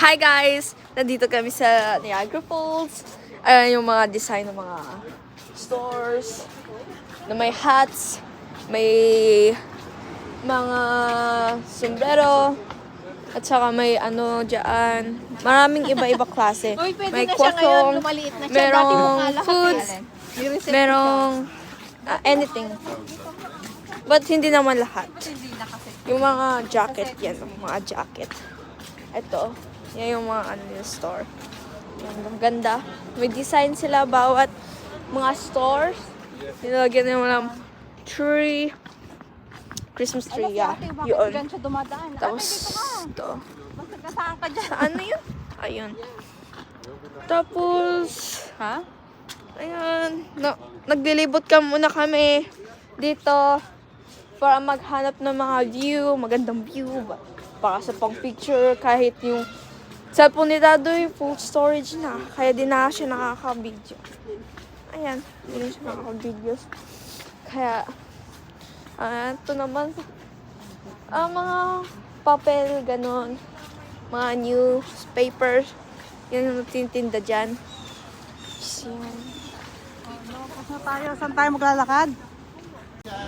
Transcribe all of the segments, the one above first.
Hi guys! Nandito kami sa Niagara Falls. Ayan yung mga design ng mga stores na may hats, may mga sombrero, at saka may ano dyan. Maraming iba-iba klase. Uy, pwede May na siya ngayon, kwasong, lumaliit na siya. Dati mukha merong lahat foods, yan. May reception merong anything. But hindi naman lahat. Hindi na kasi. Yung mga jacket yan, mga jacket. Ito, yan yung mga ano yung store. Yan, ang ganda. May design sila bawat mga stores. Nilagyan yung mga tree. Christmas tree, yeah. Bakit Yun. dyan siya dumadaan? Tapos, Dito ka. ito. Bakit nasaan ka dyan? Saan na yun? Ayun. Tapos, Ha? ayun. Naglilibot ka muna kami dito para maghanap ng mga view, magandang view. Para sa pang picture, kahit yung cellphone ni Dadoy, full storage na. Kaya di na siya nakaka-video. Ayan, hindi na siya nakaka-videos. Kaya, ito naman, mga papel, ganon. Mga newspapers. Yan yung tininda dyan. Yan. Tapos na tayo. Saan tayo maglalakad?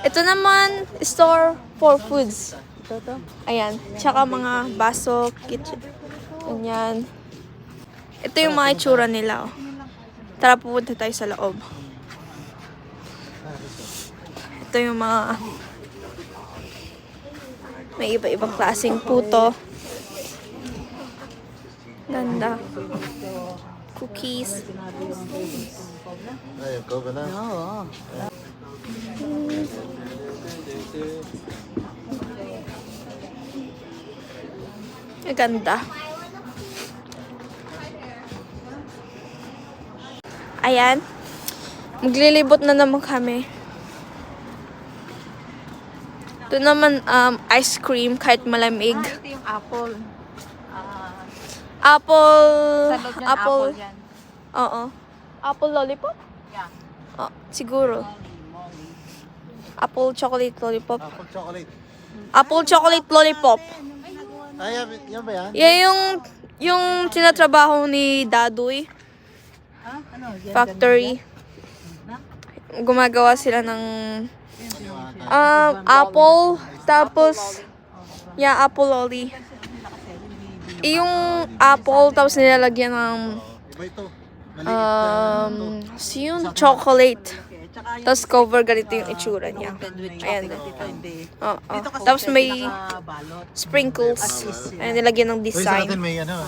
Ito naman, store for foods. Ito to. Ayan. Tsaka mga baso, kitchen. Ganyan. Ito yung mga itsura nila. Oh. Tara, pupunta tayo sa loob. Ito yung mga may iba-ibang klaseng puto. Ganda. Cookies. Oo. Ang ganda. Ayan. Maglilibot na naman kami. Ito naman, ice cream kahit malamig. Ito yung apple. Apple. Sa loob niyan, apple yan. Oo. Apple lollipop? Yeah. Oh, siguro. Apple chocolate lollipop. Apple chocolate. Apple chocolate lollipop. Ay, yan ba yan? Yan yung tinatrabaho ni Dadoy. Ha? Ano? Yan, Factory. Gumagawa sila ng apple, tapos apple lolly. Yung apple, tapos nilalagyan ng Iba ito. yung chocolate. Tapos cover, ganito yung itsura niya. Ayan. Oo. Tapos may sprinkles. Ayan, nilagyan ng Uy, sa design. atin may ano.